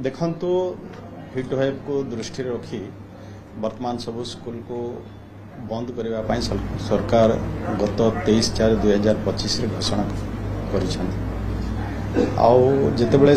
देखंतु hit wave को दृष्टि रखी वर्तमान सब स्कूल को बंद करने सरकार गत 23/4/2025 घोषणा करते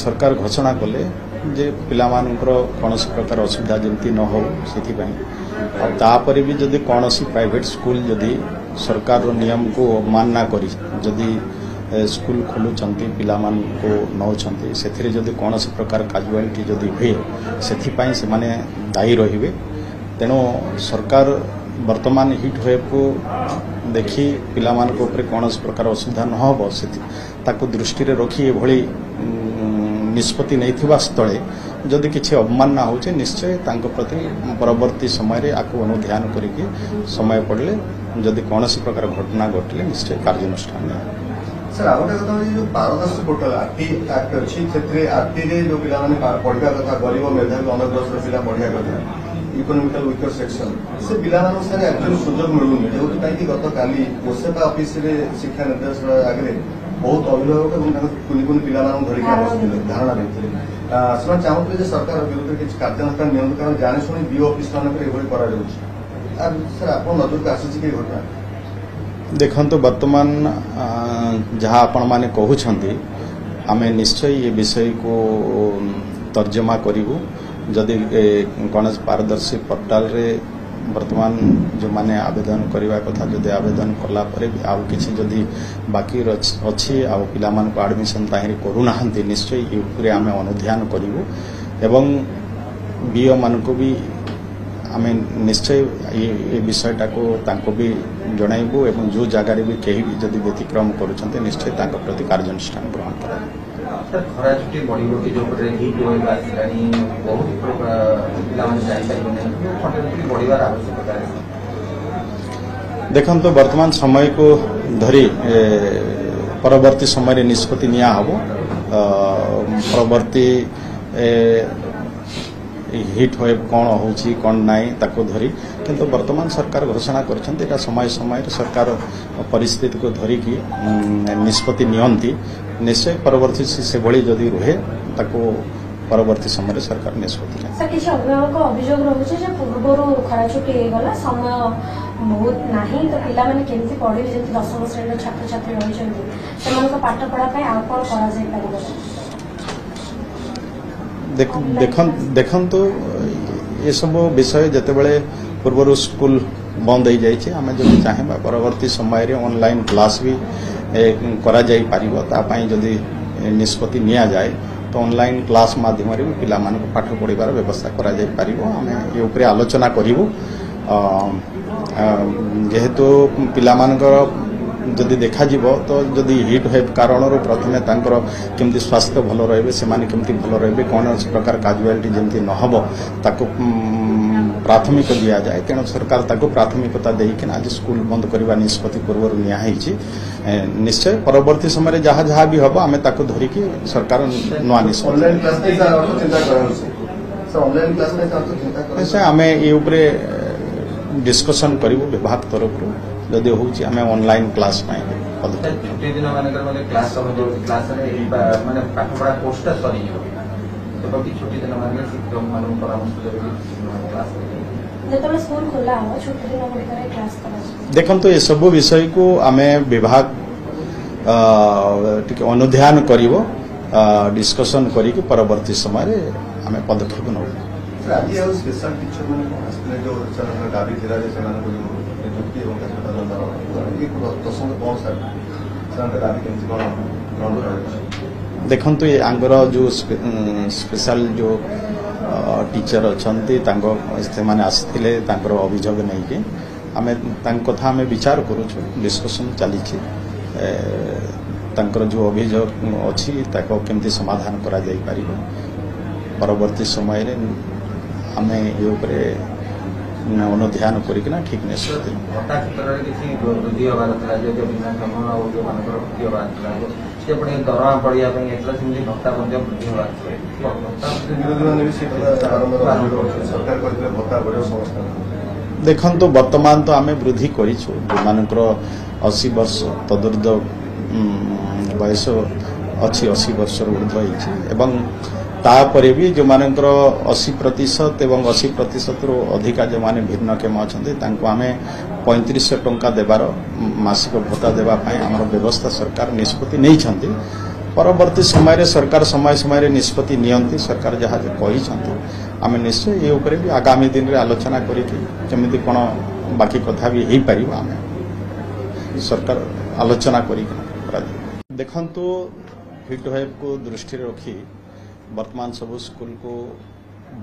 सरकार घोषणा कले जे पिलामानंकर कौन प्रकार असुविधा जमती न हो तापर भी जदि कौन प्राइवेट स्कूल जदि सरकार नियम को अवमानना करी जदि स्कूल खोलुंट पिलामान को नौकरी से जदि कौन प्रकार काजुआलिटी जदि हुए से माने दायी रहिबे तेणु सरकार वर्तमान हिट वेव को देखी पिलामान को ऊपर कौन प्रकार असुविधा न हो ताकू दृष्टि रखी एभली निष्पत्ति नहीं स्थले जदि किसी अवमानना हो निश्चय तांको प्रति परवर्ती समय आपको अनुध्यान करके समय पड़े जदि कौन प्रकार घटना घटले निश्चय कार्यानुष्ठान सर आ गोटे कथा जो पारदर्शी पोर्टाल आरटी एक्ट अच्छी से आरटी रे जो पिला माने पढ़ा कथा गरीब मेधावी अनग्रस्त पिला पढ़ा कथा इकोनॉमिकल वीकर सेक्शन से पिला मानक सारे एक्चुअली सुजोग मिलुनी जो कि गत काली ओसेपा ऑफिस रे शिक्षा निर्देशालय आगे बहुत अभिभावक और कुनि कुनि पिला मानक धरिक आसथिले धारणा देथिले से चाहते जे सरकार विरुद्ध किछ कार्यानुष्ठान नियम कारण जाने सुनी बीओ ऑफिस मानक एभली करा जाउछ सर आपन नजर को आसी कि घटना देखंतु वर्तमान जहाँ आपण माने कहउछंती आमे निश्चय ये विषय को तर्जमा करिवु जदि कौन पारदर्शी पोर्टाल रे वर्तमान जो माने आवेदन करने कथा जदि आवेदन कला परे आउ किछि जदि बाकी अछि आउ पिला मान को एडमिशन ताहिर करूना निश्चय ये ऊपर आमे अनुध्यान करिवु एवं बीओ मान को भी आमे निश्चय ये विषयटा को तांको भी जणाइबु एवं जो जगार भी कहीं भी जदि व्यतिक्रम करुछन्ते निश्चय तांको प्रति कार्यानुष्ठान ग्रहण करा सर खरा छुट्टी बढ़िबो कि जो परे हिट होय आसिलानी बहुत पिला मन जाई परिबने खरा छुट्टी बढ़िबार आवश्यकता है देखंतो वर्तमान समय को धरी परवर्ती समय रे निष्पत्ति निया हबो परवर्ती हिट वेव कौन होची कौन नाई ताको धरी किंतु वर्तमान सरकार घोषणा करछन्ते एटा समय समय सरकार परिस्थिति को धरी की निष्पत्ति नियंती निश्चय परवर्ती से भली जदि रहे ताको परवर्ती समय सरकार निष्पत्ति सर किसी अभिभावक अभियोग रहुचे जे पूर्वरु खरा छुट्टी हे गला समय बहुत नाही तो पिला माने केमति पढि जेति 10th श्रेणी छात्र छात्री रहिछन्ती सेमानक पाठ पढा पय आ कोन करा जाय परिबो देखंतु ये सब विषय जते बळे पूर्व स्कूल बंद हो जाइए आम जब चाहेबा परवर्ती समय रे ऑनलाइन क्लास भी करा जाई पारिबो तापाई जदि निष्पत्ति निया जाए तो ऑनलाइन क्लास माध्यम रे पिला मानक पाठ पढ़िबार व्यवस्था करा जाई पारिबो आम ये ऊपर आलोचना करिवो जेहेतु पिला मानकर जदि देखा जीवो तो जदि हिट वेव कारण प्रथमे तांकर केमती स्वास्थ्य भल रहिबे से माने केमती भल रहिबे कौन प्रकार काजुआलिटी जेमती न हबो ताको प्राथमिक दिया जाए तेणु सरकार ताको प्राथमिकता देकिन आज स्कूल बंद करबा निष्पत्ति पूर्व निया हैछि निश्चय परवर्ती समय जहाँ जहाँ भी हबो आमे ताको धरिकी सरकार नुआ निष्पत्ति ऑनलाइन क्लास में चिंता करन सर ऑनलाइन क्लास में चिंता करन से आमे ए ऊपर डिस्कशन करिवो विभाग तरफ जदि होची आमे ऑनलाइन क्लास पाए छुट्टी दिन माने क्लास क्लास रे माने पाठ पढ़ा कोर्सटा सरी जो तो कि छुट्टी दिन माने शिक्षक मानन परामर्श देबे क्लास जेतबे स्कूल खोला हो छुट्टी दिन माने क्लास करा देखंतु ये सब विषय को आमे विभाग टिके अनुध्यान करिवो डिस्कशन करी कि परवर्ती समय आमे पदक्षेप नौ आज ये स्पेशल टीचर माने जो सरकार दाबी थिला जे सेमान को नियुक्ति एवं देखंतु ये आंगर जो स्पेशल जो टीचर अच्छी से माने आसिथिले तांकर अभियोग नहीं कि आमे तांक कथा आमे विचार करूछु डिस्कशन चली तांकर जो अभियोग अच्छी ताको केमती समाधान करा जाई पारिबो परवर्ती समय रे आमे ये ऊपर अनुध्यान करिकना ठीक निष्पत्ति भत्ता क्षेत्र रे किछि वृद्धि होबार था जो विभिन्न समय और जो मानकर वृद्धि होबार था से पडे दरमा पडिया पे एतला सिमली भत्ता बंद वृद्धि होबार था भत्ता विरोधी माने भी से सरकार करले भत्ता बडो समस्या देखंतु वर्तमान तो आमे वृद्धि करिछु जो मानकर 80 वर्ष तदुर्ध वयस अच्छी 80 वर्ष ऊर्ध्व एवं तापर भी जो मानकर 80% एवं 80% रु अधिका जो माने भिन्नक्षम अच्छा आम 3500 टंका देवार मासिक भत्ता देवाई आम व्यवस्था सरकार निष्पत्ति नहीं। परवर्ती समय सरकार समय समय निष्पत्ति नियंती सरकार जहाँ कहते आम निश्चय ये उपरे भी आगामी दिन में आलोचना करमी कौन बाकी कथा भी हो पार आम सरकार आलोचना कर देखु हिट वेव को दृष्टि रखी वर्तमान सब स्कूल को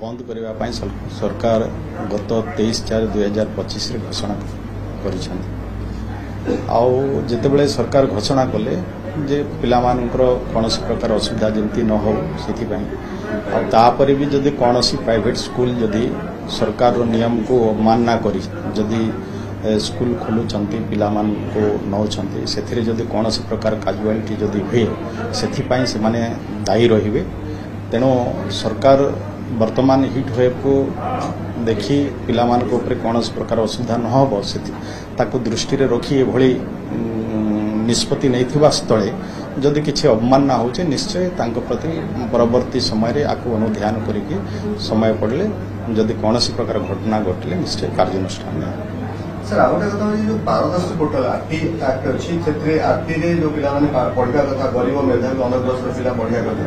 बंद करने सरकार गत 23/4/2025 घोषणा कर सरकार घोषणा कले जे पिला कौन प्रकार असुविधा जमती न हो तापर भी जदि कौन प्राइवेट स्कूल जदि सरकार नियम को अवमानना करी जदि स्कूल खोलुंट पिला को नौकरी से जदि कौन प्रकार काजुआलिटी जदि हुए से माने दायी रहिबे। तेणु सरकार वर्तमान हिट वेव को देखी पिला कौन प्रकार असुविधा न हो ताकू दृष्टि रखी एभली निष्पत्ति नहीं स्थले जदि किसी अवमानना हो निश्चय प्रति परवर्ती समय आपको अनुध्यान करके समय पड़े जदि कौन प्रकार घटना घटले निश्चय कार्यानुष्ठान सर आउ गोटे कथा जो पारदर्शी पोर्टाल आरटी एक्ट अच्छी से आरटी रे जो पिला पढ़ा कथा गरीब मेधावी अनग्रसर पिला पढ़ा कथा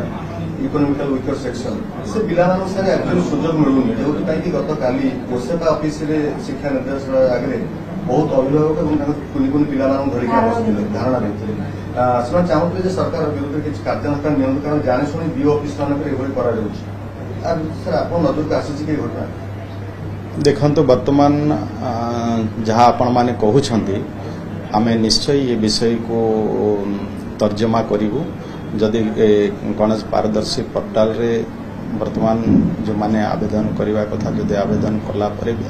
इकोनॉमिकल वीकर सेक्शन से पिला एक्चुअली सुजोग मिलूनी जो गत काली ओसेपा ऑफिस शिक्षा निर्देशालय आगे बहुत अभिभावक कुनि कुनि पिला धरिक धारणा देते चाहते सरकार विरुद्ध किसी कार्यानुष्ठान नियंत्रण कारण जाने बीओ ऑफिस मान सर आप नजर को आसी घटना देखो वर्तमान जहाँ आपण मैंने कहते आम निश्चय ये विषय को तर्जमा करूँ जदि कौन पारदर्शी पोर्टाल रे वर्तमान जो माने आवेदन करने कथा जदि आवेदन कला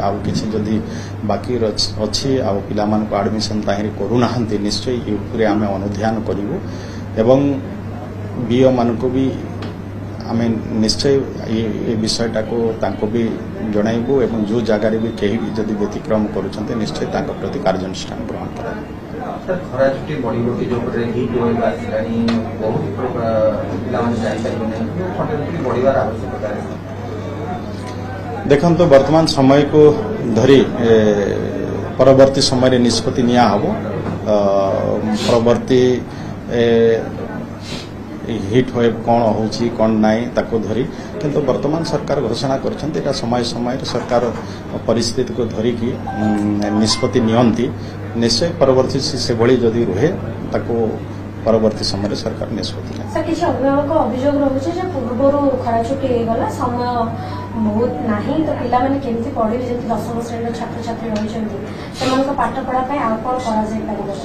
आउ किसी जदि बाकी अच्छी आउ पिला को एडमिशन ताहिर करूना निश्चय ये आम अनुध्यान करूँ एवं बीओ मान को भी आम निश्चय ये विषयटा को भी जनइबू एवं जो जगार भी कहीं भी जदि व्यतिक्रम करुँच निश्चय प्रति कार्यानुष्ठान ग्रहण कर खरा छुट्टी बढ़ी जो हिट वेव आसानी बहुत बढ़िबार आवश्यकता देखो तो वर्तमान समय को धरी परवर्ती समय निष्पत्ति निया हबो परवर्ती हिट वेव कौन होची कौन नाई ताको धरी किंतु वर्तमान सरकार घोषणा कर समय समय सरकार परिस्थिति को धरिकी निष्पत्ति नियंती निश्चय परवर्ती से भली जदि रुहे ताको परवर्ती समय सरकार निष्पत्ति सर किसी अभिभावक अभियोग रहुचे जे पूर्वरु खरा छुट्टी गला समय बहुत नाही तो पिला माने केमती पढिबे जति 10th श्रेणी छात्र छात्री रहिसंती सेमानक पाठ पढा पय आ कोन करा जाय पारिबो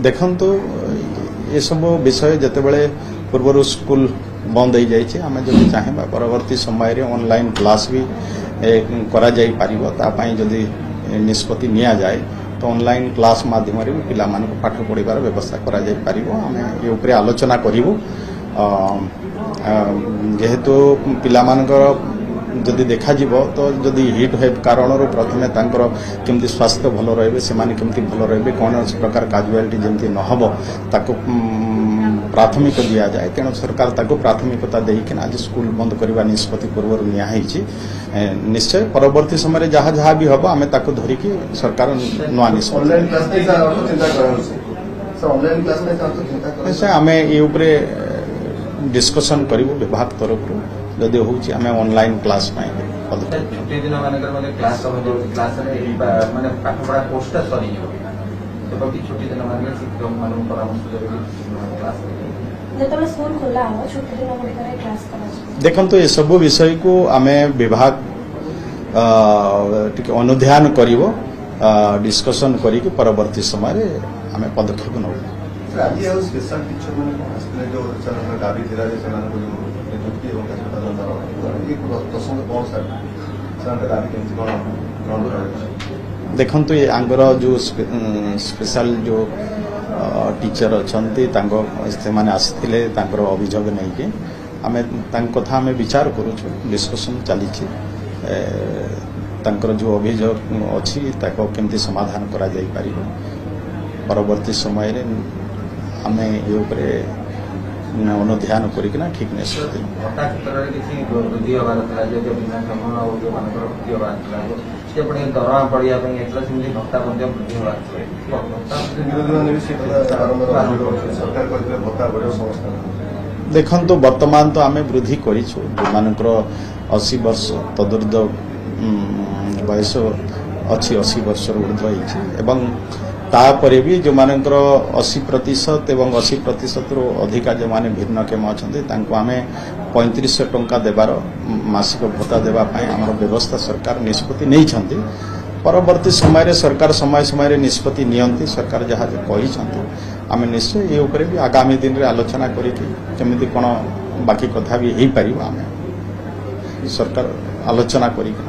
देखो ये सब विषय जितेबाला पूर्व स्कूल बंद हो जाए आम जब चाहेबा परवर्ती समय ऑनलाइन क्लास भी करा जाई पारिबो तापाई जदि निष्पत्ति निया जाए तो ऑनलाइन क्लास माध्यम भी पिला मानक पाठ पढ़ार व्यवस्था करा जाई पारिबो आम ये उपरे आलोचना करिवो जेहेतु पिला मानकर जदि देखा तो जदि हिट वेव कारण प्रथमे केमती स्वास्थ्य भल रही से केमती भल रही कौन प्रकार काजुआलिटी जमती न हो ताको प्राथमिक दि जाए तेणु सरकार ताको प्राथमिकता देकिन आज स्कूल बंद करने निष्पत्ति पूर्व निश्चय निश्चय परवर्ती समय जहाँ जहाँ भी हम आम ताको धरिकी सरकार नुआ निष्पत्ति आम ये डिस्कसन करूँ विभाग तरफ जदि हूँ आम ऑनलाइन क्लास छुट्टी दिन क्लास क्लास माने पाठ पढ़ा कोर्सटा सरी छुट्टी दिन शिक्षक मान परामर्श जेतबे स्कूल खोला हो छुट्टी दिन गुड़िक क्लास करा देखो तो ये सब विषय को आम विभाग टिके अनुध्यान करिवो डिस्कसन करिक परवर्ती समय आम पदक्षेप नौ स्पेशल टीचर मैंने जो दाबी थिला नियुक्ति देखो ये आंगर जो स्पेशल जो टीचर अच्छा से आसते अभियोग नहीं कि आम कथा आम विचार करुचु डिस्कसन चली जो अभियोग अच्छी केमती समाधान करा जाई पारिबो परवर्ती समय आम ये ଅନୁଧ୍ୟାନ କରିକିନା ଠିକ୍ ନିଷ୍ପତ୍ତି ଭତ୍ତା କ୍ଷେତ୍ରରେ କିଛି ବୃଦ୍ଧି ହେବାର ଥିଲା ଯେ ଭିନ୍ନକ୍ଷମ ଆଉ ଯେଉଁମାନଙ୍କର ବୃଦ୍ଧି ହେବାର ଥିଲା ସେପଟେ ଦରମା ପଡ଼ିବା ପାଇଁ ହେଇଥିଲା ସେମିତି ଭତ୍ତା ମଧ୍ୟ ବୃଦ୍ଧି ହେବାର ଥିଲା ବିରୋଧୀମାନେ ବି ସେ କଥା ବାରମ୍ବାର କରୁଛନ୍ତି ସରକାର କହିଥିଲେ ଭତ୍ତା ବଢ଼ିବ ସମସ୍ତଙ୍କୁ। ଦେଖନ୍ତୁ ବର୍ତ୍ତମାନ ତ ଆମେ ବୃଦ୍ଧି କରିଛୁ ଯେଉଁମାନଙ୍କର 80 ବର୍ଷ ତଦୁର୍ଦ୍ଧ ବୟସ ଅଛି 80 ବର୍ଷରୁ ଉର୍ଦ୍ଧ୍ୱ ହେଇଛି ଏବଂ ତାପରେ ବି ଯେଉଁମାନଙ୍କର 80% ଏବଂ 80%ରୁ ଅଧିକା ଯେଉଁମାନେ ଭିନ୍ନକ୍ଷମ ଅଛନ୍ତି ତାଙ୍କୁ ଆମେ 3500 ଟଙ୍କା ଦେବାର ମାସିକ ଭତ୍ତା ଦେବା ପାଇଁ ଆମର ବ୍ୟବସ୍ଥା ସରକାର ନିଷ୍ପତ୍ତି ନେଇଛନ୍ତି। ପରବର୍ତ୍ତୀ ସମୟରେ ସରକାର ସମୟ ସମୟରେ ନିଷ୍ପତ୍ତି ନିଅନ୍ତି ସରକାର ଯାହା କହିଛନ୍ତି ଆମେ ନିଶ୍ଚୟ ଏ ଉପରେ ବି ଆଗାମୀ ଦିନରେ ଆଲୋଚନା କରିକି କେମିତି କ'ଣ ବାକି କଥା ବି ହେଇପାରିବ ଆମେ ସରକାର ଆଲୋଚନା କରିକି